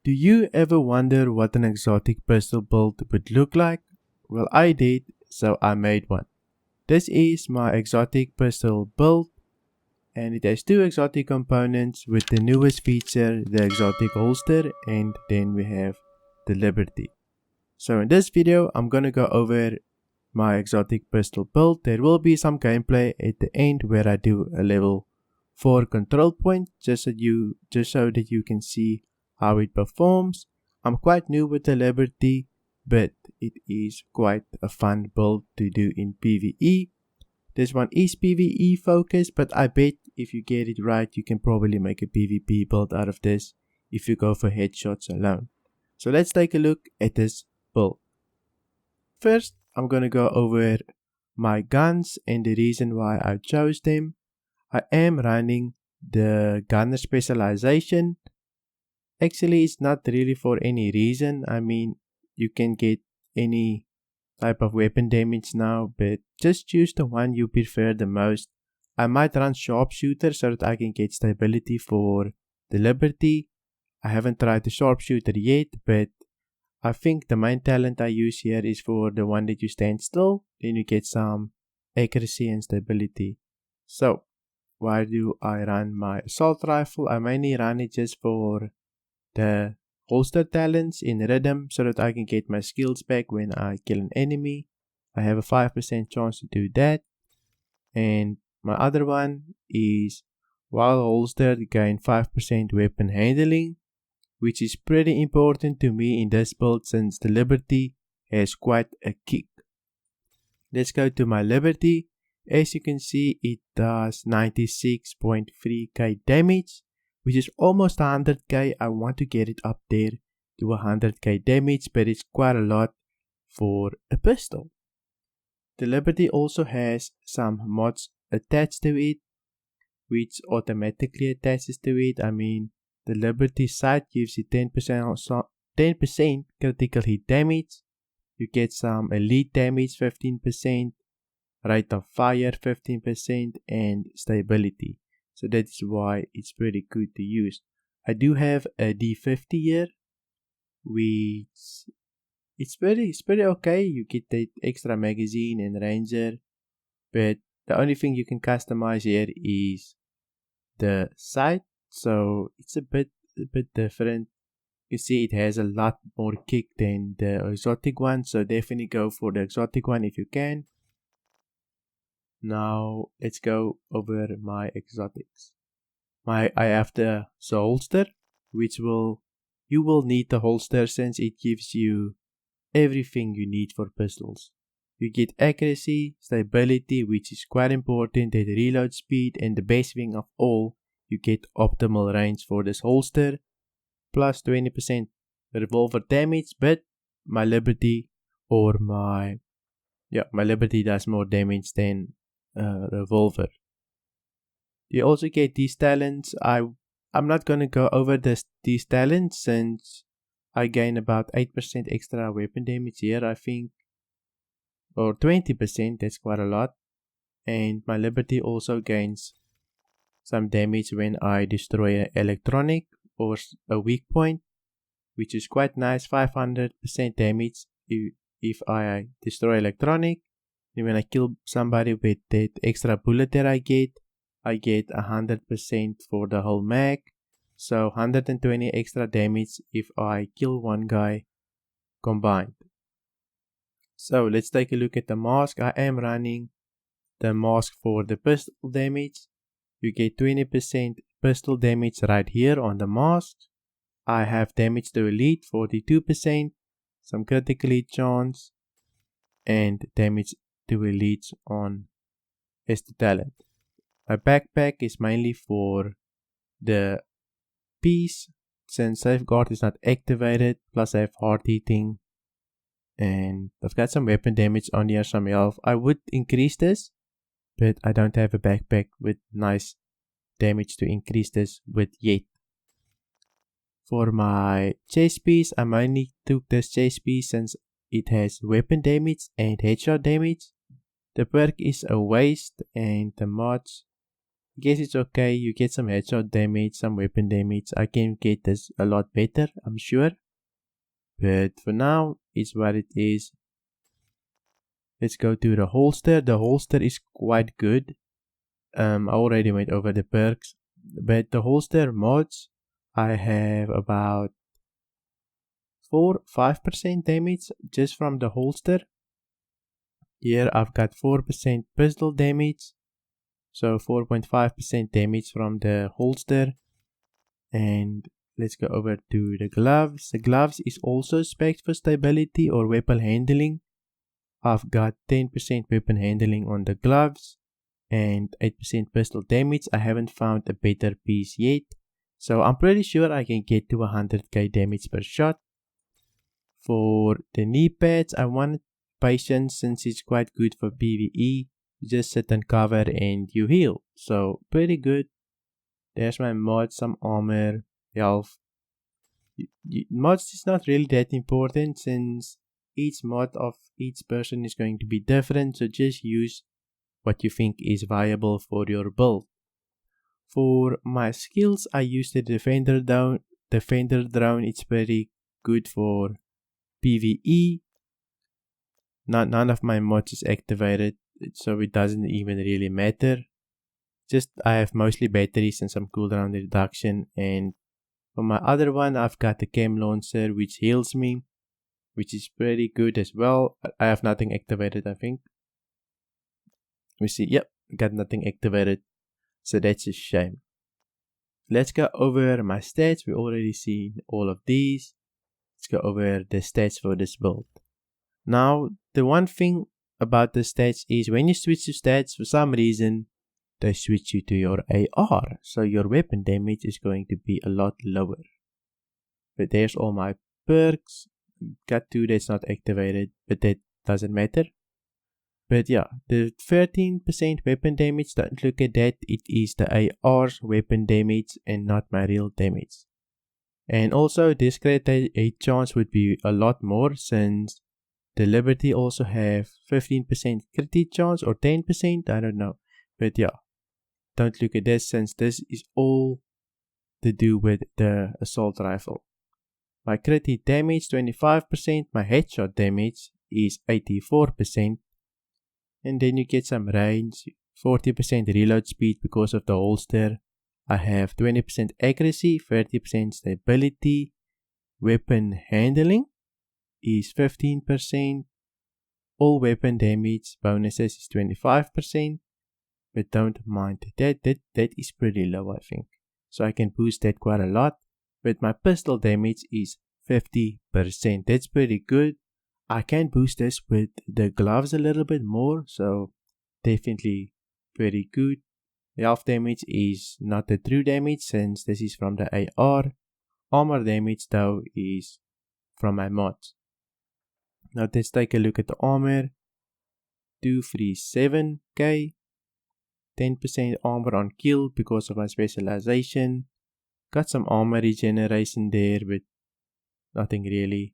Do you ever wonder what an exotic pistol build would look like? Well, I did, so I made one. This is my exotic pistol build, and it has two exotic components with the newest feature, the exotic holster, and then we have the Liberty. So in this video, I'm gonna go over my exotic pistol build. There will be some gameplay at the end where I do a level 4 control point just so that you can see how it performs. I'm quite new with the Liberty, but it is quite a fun build to do in PVE. This one is PVE focused, but I bet if you get it right, you can probably make a PvP build out of this if you go for headshots alone. So let's take a look at this build. First, I'm gonna go over my guns and the reason why I chose them. I am running the gunner specialization. Actually, it's not really for any reason. I mean, you can get any type of weapon damage now, but just choose the one you prefer the most. I might run sharpshooter so that I can get stability for the Liberty. I haven't tried the sharpshooter yet, but I think the main talent I use here is for the one that you stand still, then you get some accuracy and stability. So, why do I run my assault rifle? I mainly run it just for the holster talents in rhythm so that I can get my skills back when I kill an enemy. I have a 5% chance to do that. And my other one is while holstered gain 5% weapon handling, which is pretty important to me in this build since the Liberty has quite a kick. Let's go to my Liberty. As you can see, it does 96.3k damage, which is almost 100k. I want to get it up there to 100k damage, but it's quite a lot for a pistol. The Liberty also has some mods attached to it, which automatically attaches to it. I mean, the Liberty sight gives you 10% critical hit damage. You get some elite damage 15%, rate of fire 15%, and stability. So that is why it's pretty good to use. I do have a D50 here, which it's pretty okay. You get the extra magazine and ranger, but the only thing you can customize here is the sight. So it's a bit different. You see it has a lot more kick than the exotic one, so definitely go for the exotic one if you can. Now let's go over my exotics. I have the holster, which you will need the holster since it gives you everything you need for pistols. You get accuracy, stability, which is quite important, and reload speed, and the best thing of all, you get optimal range for this holster, plus 20% revolver damage, but my Liberty does more damage than revolver. You also get these talents. I'm not gonna go over these talents since I gain about 8% extra weapon damage here, I think, or 20%. That's quite a lot. And my Liberty also gains some damage when I destroy an electronic or a weak point, which is quite nice. 500% damage if I destroy electronic. And when I kill somebody with that extra bullet that I get 100% for the whole mag. So 120 extra damage if I kill one guy combined. So let's take a look at the mask. I am running the mask for the pistol damage. You get 20% pistol damage right here on the mask. I have damage to elite 42%, some critical hit chance, and damage to elites on as the talent. My backpack is mainly for the piece since safeguard is not activated, plus I have hard hitting, and I've got some weapon damage on here, some health. I would increase this, but I don't have a backpack with nice damage to increase this with yet. For my chest piece, I mainly took this chest piece since it has weapon damage and headshot damage. The perk is a waste, and the mods I guess it's okay. You get some headshot damage, some weapon damage. I can get this a lot better, I'm sure. But for now, it's what it is. Let's go to the holster. The holster is quite good. I already went over the perks. But the holster mods, I have about 4-5% damage just from the holster. Here I've got 4% pistol damage. So 4.5% damage from the holster. And let's go over to the gloves. The gloves is also spec'd for stability or weapon handling. I've got 10% weapon handling on the gloves and 8% pistol damage. I haven't found a better piece yet. So I'm pretty sure I can get to 100k damage per shot. For the knee pads, I wanted patience since it's quite good for PVE. You just sit and cover and you heal. So pretty good. There's my mod, some armor, health. Mods is not really that important since each mod of each person is going to be different. So just use what you think is viable for your build. For my skills, I use the defender drone. It's pretty good for PVE. None of my mods is activated, so it doesn't even really matter. Just I have mostly batteries and some cooldown reduction, and for my other one I've got the chem launcher which heals me, which is pretty good as well. I have nothing activated, I think. We see, yep, got nothing activated, so that's a shame. Let's go over my stats. We already seen all of these. Let's go over the stats for this build. Now, the one thing about the stats is when you switch to stats, for some reason, they switch you to your AR. So your weapon damage is going to be a lot lower. But there's all my perks. Got 2 that's not activated, but that doesn't matter. But yeah, the 13% weapon damage, don't look at that. It is the AR's weapon damage and not my real damage. And also, this crit hit chance would be a lot more since the Liberty also have 15% crit hit chance or 10%, I don't know. But yeah, don't look at this since this is all to do with the assault rifle. My crit hit damage 25%, my headshot damage is 84%. And then you get some range, 40% reload speed because of the holster. I have 20% accuracy, 30% stability. Weapon handling is 15%. All weapon damage bonuses is 25%. But don't mind that is pretty low, I think. So I can boost that quite a lot. But my pistol damage is 50%. That's pretty good. I can boost this with the gloves a little bit more, so definitely pretty good. Health damage is not the true damage since this is from the AR. Armor damage though is from my mods. Now let's take a look at the armor. 237k. 10% armor on kill because of my specialization. Got some armor regeneration there, but nothing really.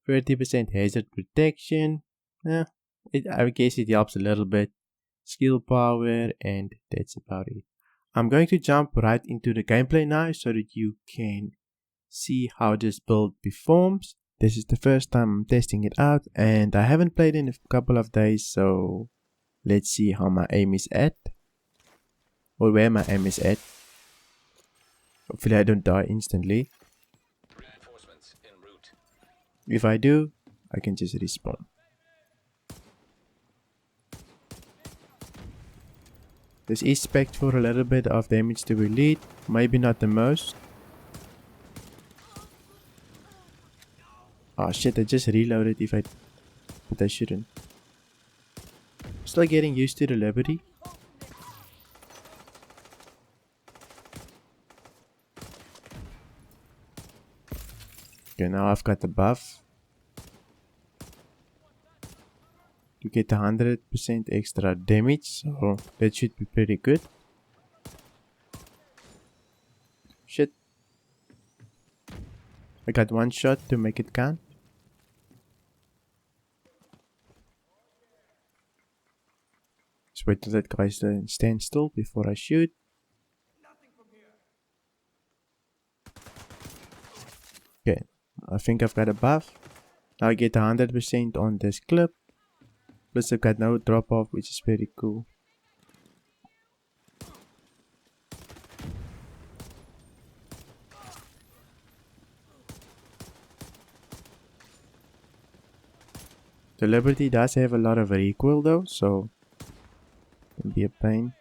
30% hazard protection. I guess it helps a little bit. Skill power, and that's about it. I'm going to jump right into the gameplay now so that you can see how this build performs. This is the first time I'm testing it out and I haven't played in a couple of days, so let's see how my aim is at. Or where my aim is at. Hopefully I don't die instantly. If I do, I can just respawn. This is spec'd for a little bit of damage to elite, maybe not the most. Oh shit, I just reloaded but I shouldn't. Still getting used to the Liberty. Okay, now I've got the buff to get 100% extra damage, so that should be pretty good. Shit. I got one shot to make it count. Just wait till that guy stand still before I shoot. I think I've got a buff. Now I get 100% on this clip. Plus I've got no drop off, which is very cool. The Liberty does have a lot of recoil though, so it can be a pain.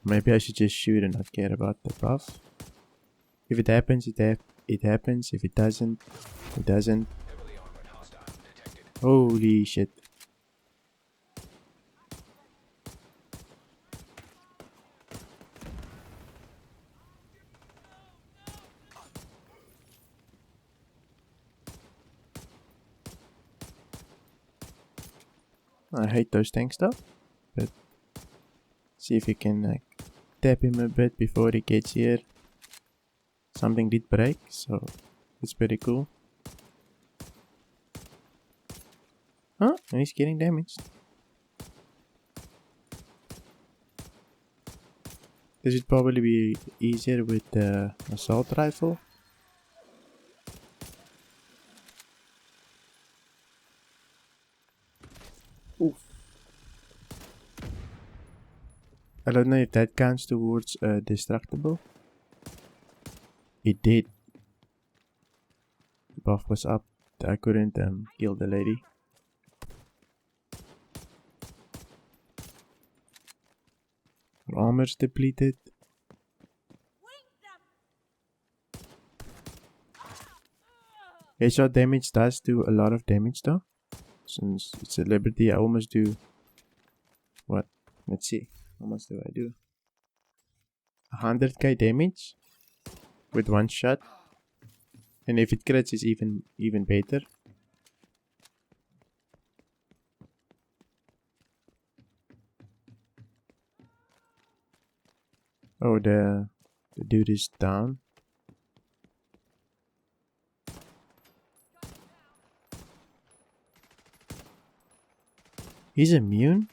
Maybe I should just shoot and not care about the buff. If it happens, it happens. If it doesn't, it doesn't. Holy shit. I hate those tank stuff, but see if we can like tap him a bit before he gets here. Something did break, so it's pretty cool. Huh? And he's getting damaged. This would probably be easier with the assault rifle. Oof. I don't know if that counts towards destructible. It did. The buff was up. I couldn't kill the lady. Her armor's depleted. Headshot damage does do a lot of damage though. Since it's a Liberty, I almost do... What? Let's see. How much do I do? 100k damage with one shot. And if it crits, it's even better. Oh, the dude is down. He's immune?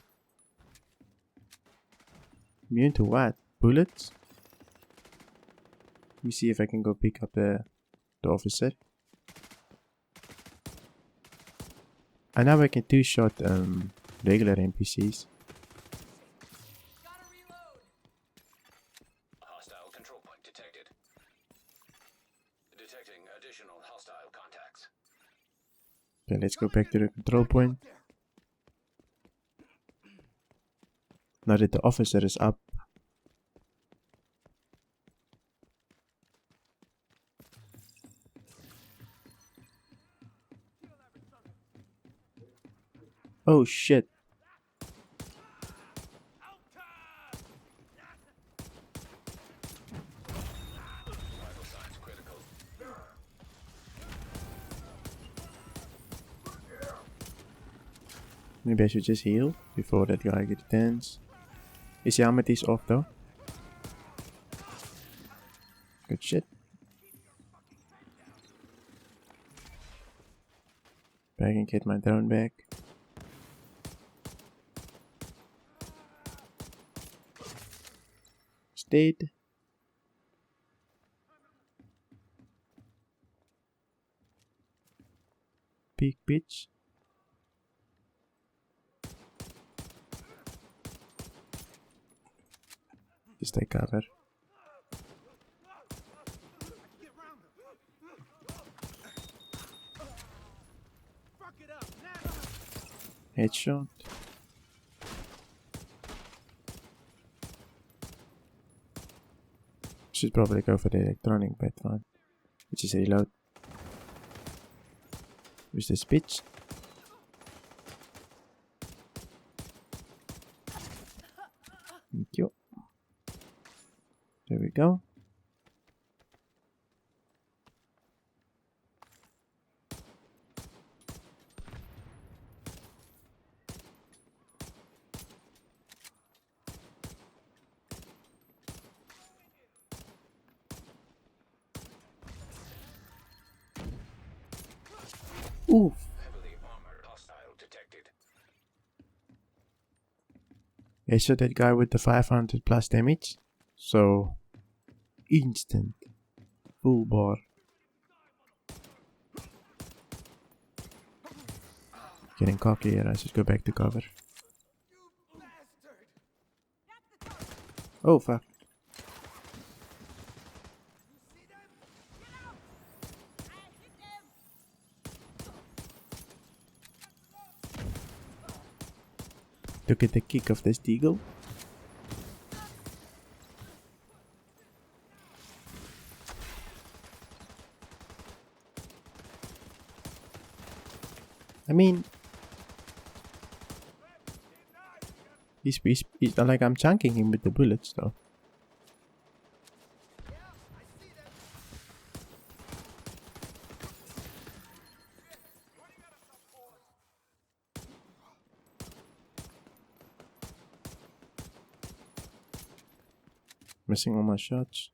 Immune to what? Bullets? Let me see if I can go pick up the officer. I know I can two-shot regular NPCs. Hostile control point detected. Detecting additional hostile contacts. Okay, let's go back to the control point. Now that the officer is up. Oh shit. Vital signs critical. Maybe I should just heal before that guy gets tense. His helmet is off though. Good shit. I can get my drone back. It's dead. Big bitch. Just take cover. Headshot. Should probably go for the electronic baton, which is reload. Who's this bitch? Thank you. There we go. Oof. Heavily armored hostile detected. Yeah, so that guy with the 500 plus damage. So instant full bar. Getting cocky here, I should go back to cover. Oh fuck. To get the kick of this deagle. I mean, he's not like I'm chunking him with the bullets though. Missing all my shots.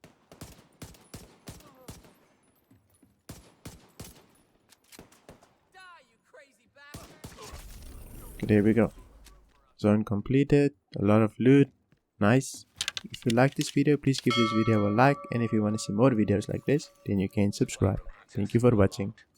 Okay, there we go. Zone completed. A lot of loot. Nice. If you like this video, please give this video a like, and if you want to see more videos like this, then you can subscribe. Thank you for watching.